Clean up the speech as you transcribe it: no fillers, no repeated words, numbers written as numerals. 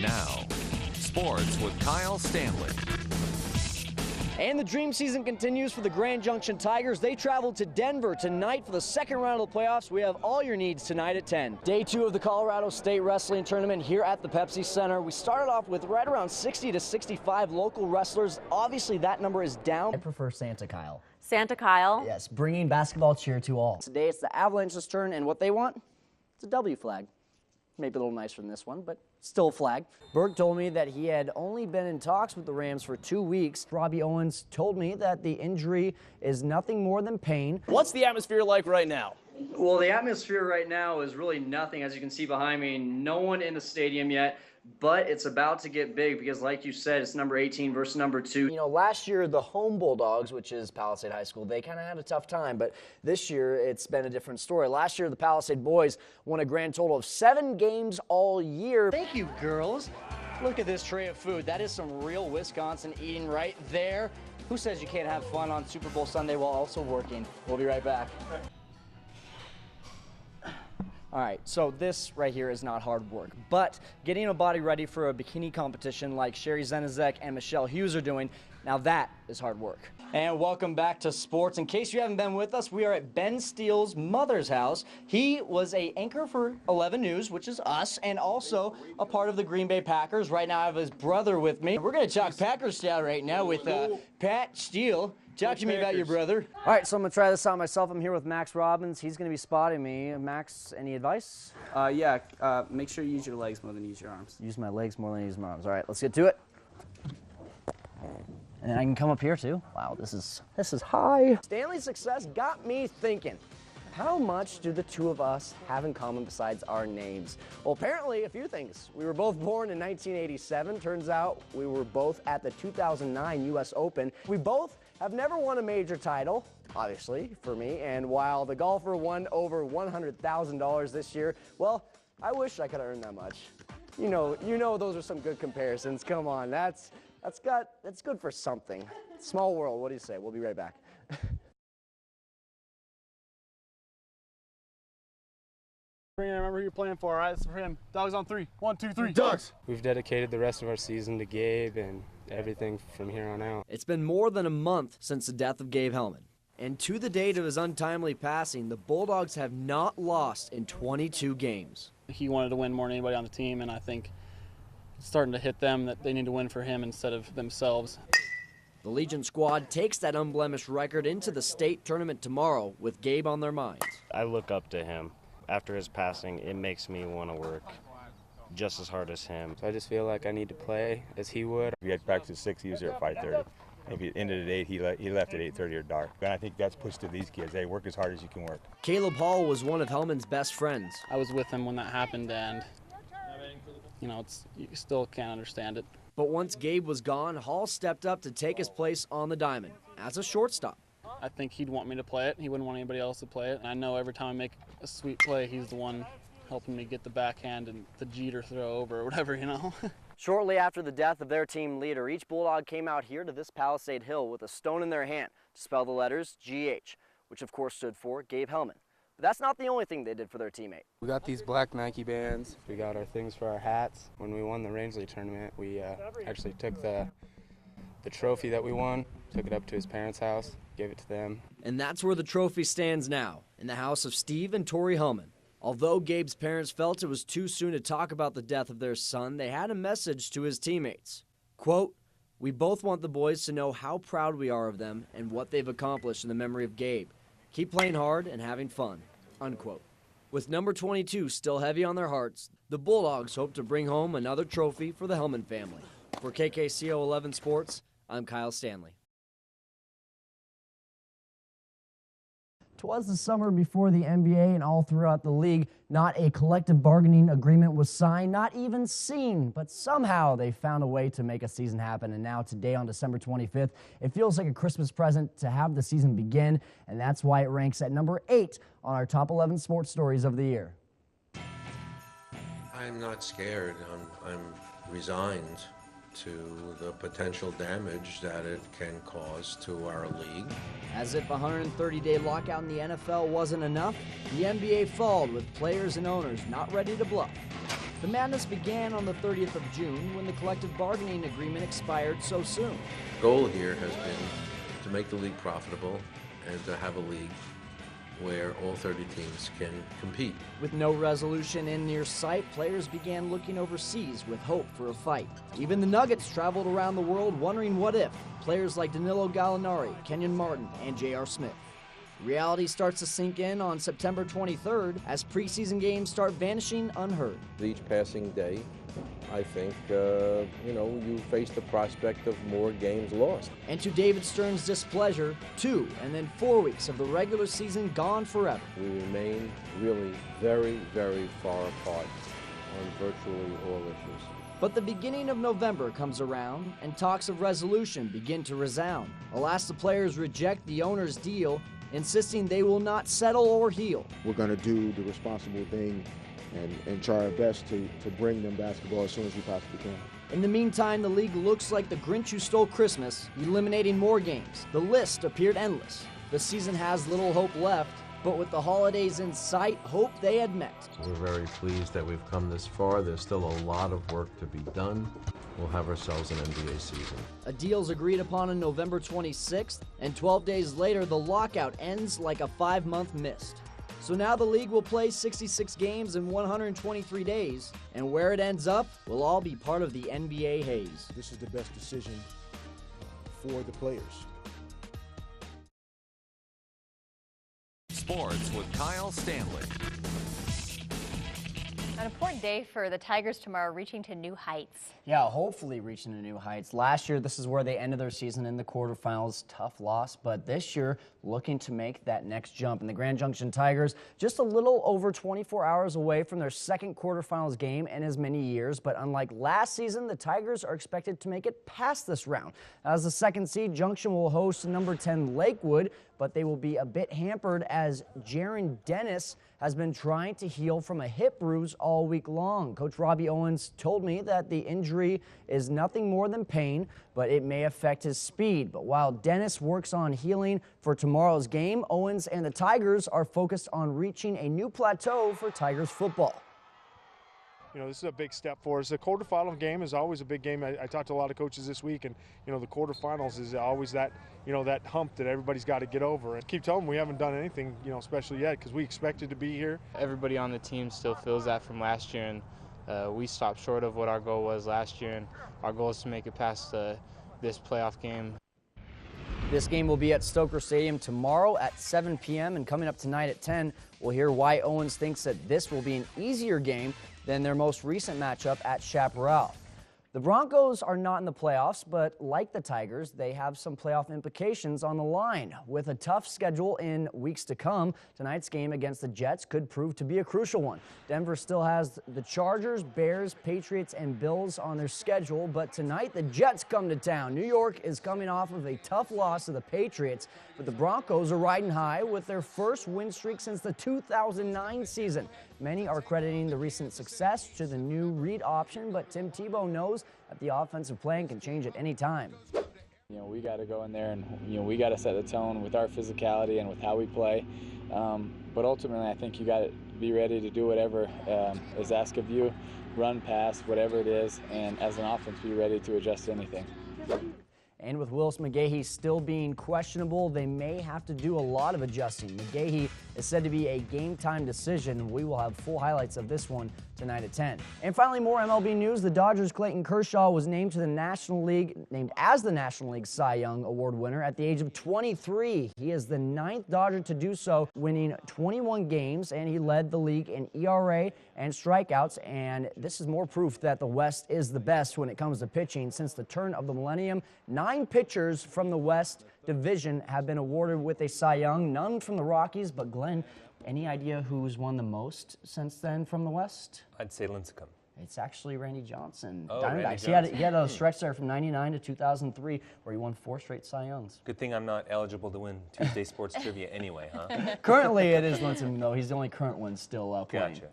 Now, sports with Kyle Stanley. And the dream season continues for the Grand Junction Tigers. They travel to Denver tonight for the second round of the playoffs. We have all your needs tonight at 10. Day 2 of the Colorado State Wrestling Tournament here at the Pepsi Center. We started off with right around 60 to 65 local wrestlers. Obviously, that number is down. I prefer Santa Kyle. Santa Kyle? Yes, bringing basketball cheer to all. Today it's the Avalanche's turn, and what they want? It's a W flag. Maybe a little nicer than this one, but still a flag. Burke told me that he had only been in talks with the Rams for 2 weeks. Robbie Owens told me that the injury is nothing more than pain. What's the atmosphere like right now? Well, the atmosphere right now is really nothing. As you can see behind me, no one in the stadium yet, but it's about to get big because, like you said, it's number 18 versus number 2. You know, last year the home Bulldogs, which is Palisade High School, they kind of had a tough time, but this year it's been a different story. Last year the Palisade boys won a grand total of 7 games all year. Thank you, girls. Look at this tray of food. That is some real Wisconsin eating right there. Who says you can't have fun on Super Bowl Sunday while also working? We'll be right back. All right, so this right here is not hard work, but getting a body ready for a bikini competition like Sherry Zenizek and Michelle Hughes are doing, now that is hard work. And welcome back to sports. In case you haven't been with us, we are at Ben Steele's mother's house. He was an anchor for 11 News, which is us, and also a part of the Green Bay Packers. Right now I have his brother with me. We're going to talk Packers style right now with Pat Steele. Talk to me about your brother. All right, so I'm going to try this out myself. I'm here with Max Robbins. He's going to be spotting me. Max, any advice? Make sure you use your legs more than use your arms. Use my legs more than use my arms. All right, let's get to it. And I can come up here too. Wow, this is high. Stanley's success got me thinking, how much do the two of us have in common besides our names? Well, apparently a few things. We were both born in 1987. Turns out we were both at the 2009 U.S. Open. We both have never won a major title, obviously, for me. And while the golfer won over $100,000 this year, well, I wish I could have earned that much. You know, those are some good comparisons. Come on, that's good for something. Small world, what do you say? We'll be right back. Remember who you're playing for, all right? It's for him. Dogs on 3. 1, 2, 3. Dogs! We've dedicated the rest of our season to Gabe and everything from here on out. It's been more than a month since the death of Gabe Helmet. And to the date of his untimely passing, the Bulldogs have not lost in 22 games. He wanted to win more than anybody on the team, and I think it's starting to hit them that they need to win for him instead of themselves. The Legion squad takes that unblemished record into the state tournament tomorrow with Gabe on their minds. I look up to him. After his passing, it makes me want to work just as hard as him. So I just feel like I need to play as he would. We had practice at 6, he was there at 5:30. If he ended at 8, he left at 8:30 or dark. And I think that's pushed to these kids. Hey, work as hard as you can work. Caleb Hall was one of Hellman's best friends. I was with him when that happened, and you still can't understand it. But once Gabe was gone, Hall stepped up to take his place on the diamond as a shortstop. I think he'd want me to play it. He wouldn't want anybody else to play it. And I know every time I make a sweet play, he's the one helping me get the backhand and the Jeter throw over or whatever, Shortly after the death of their team leader, each Bulldog came out here to this Palisade Hill with a stone in their hand to spell the letters GH, which of course stood for Gabe Helmet. But that's not the only thing they did for their teammate. We got these black Nike bands. We got our things for our hats. When we won the Rangeley tournament, we actually took the trophy that we won, took it up to his parents' house, gave it to them. And that's where the trophy stands now, in the house of Steve and Tori Hellman. Although Gabe's parents felt it was too soon to talk about the death of their son, they had a message to his teammates. Quote, "We both want the boys to know how proud we are of them and what they've accomplished in the memory of Gabe. Keep playing hard and having fun." Unquote. With number 22 still heavy on their hearts, the Bulldogs hope to bring home another trophy for the Hellman family. For KKCO 11 Sports, I'm Kyle Stanley. 'Twas the summer before the NBA, and all throughout the league, not a collective bargaining agreement was signed, not even seen, but somehow they found a way to make a season happen. And now today on December 25th, it feels like a Christmas present to have the season begin, and that's why it ranks at number 8 on our top 11 sports stories of the year. I'm not scared. I'm resigned to the potential damage that it can cause to our league. As if a 130-day lockout in the NFL wasn't enough, the NBA followed with players and owners not ready to bluff. The madness began on the 30th of June when the collective bargaining agreement expired so soon. The goal here has been to make the league profitable and to have a league where all 30 teams can compete. With no resolution in near sight, players began looking overseas with hope for a fight. Even the Nuggets traveled around the world wondering what if. Players like Danilo Gallinari, Kenyon Martin, and J.R. Smith. Reality starts to sink in on September 23rd as preseason games start vanishing unheard. Each passing day, I think, you face the prospect of more games lost. And to David Stern's displeasure, 2 and then 4 weeks of the regular season gone forever. We remain really very, very far apart on virtually all issues. But the beginning of November comes around and talks of resolution begin to resound. Alas, the players reject the owner's deal, insisting they will not settle or heal. We're going to do the responsible thing and try our best to bring them basketball as soon as we possibly can. In the meantime, the league looks like the Grinch who stole Christmas, eliminating more games. The list appeared endless. The season has little hope left, but with the holidays in sight, hope they had met. We're very pleased that we've come this far. There's still a lot of work to be done. We'll have ourselves an NBA season. A deal's agreed upon on November 26th, and 12 days later, the lockout ends like a 5-month mist. So now the league will play 66 games in 123 days, and where it ends up will all be part of the NBA haze. This is the best decision for the players. Sports with Kyle Stanley. An important day for the Tigers tomorrow, reaching to new heights. Yeah, hopefully reaching to new heights. Last year, this is where they ended their season in the quarterfinals. Tough loss, but this year, looking to make that next jump. And the Grand Junction Tigers, just a little over 24 hours away from their second quarterfinals game in as many years. But unlike last season, the Tigers are expected to make it past this round. As the second seed, Junction will host number 10 Lakewood, but they will be a bit hampered as Jaron Dennis has been trying to heal from a hip bruise all week long. Coach Robbie Owens told me that the injury is nothing more than pain, but it may affect his speed. But while Dennis works on healing for tomorrow's game, Owens and the Tigers are focused on reaching a new plateau for Tigers football. You know, this is a big step for us. The quarterfinal game is always a big game. I talked to a lot of coaches this week, and, you know, the quarterfinals is always that, you know, that hump that everybody's got to get over. And keep telling them we haven't done anything, you know, special yet because we expected to be here. Everybody on the team still feels that from last year, and we stopped short of what our goal was last year, and our goal is to make it past this playoff game. This game will be at Stoker Stadium tomorrow at 7 p.m. and coming up tonight at 10, we'll hear why Owens thinks that this will be an easier game than their most recent matchup at Chaparral. The Broncos are not in the playoffs, but like the Tigers, they have some playoff implications on the line. With a tough schedule in weeks to come, tonight's game against the Jets could prove to be a crucial one. Denver still has the Chargers, Bears, Patriots, and Bills on their schedule, but tonight the Jets come to town. New York is coming off of a tough loss to the Patriots, but the Broncos are riding high with their first win streak since the 2009 season. Many are crediting the recent success to the new read option, but Tim Tebow knows that the offensive plan can change at any time. You know, we got to go in there and, you know, we got to set the tone with our physicality and with how we play. But ultimately, I think you got to be ready to do whatever is asked of you, run, pass, whatever it is, and as an offense, be ready to adjust to anything. And with Willis McGahee still being questionable, they may have to do a lot of adjusting. McGahee is said to be a game-time decision. We will have full highlights of this one tonight at 10. And finally, more MLB news. The Dodgers' Clayton Kershaw was named as the National League Cy Young Award winner at the age of 23. He is the 9th Dodger to do so, winning 21 games, and he led the league in ERA and strikeouts. And this is more proof that the West is the best when it comes to pitching. Since the turn of the millennium, 9 pitchers from the West Division have been awarded with a Cy Young, none from the Rockies. But Glenn, any idea who's won the most since then from the West? I'd say Lincecum. It's actually Randy Johnson. Oh, Diamondbacks. Randy He had a stretch there from 99 to 2003 where he won 4 straight Cy Youngs. Good thing I'm not eligible to win Tuesday Sports Trivia anyway, huh? Currently it is Lincecum, though. He's the only current one still playing. Gotcha.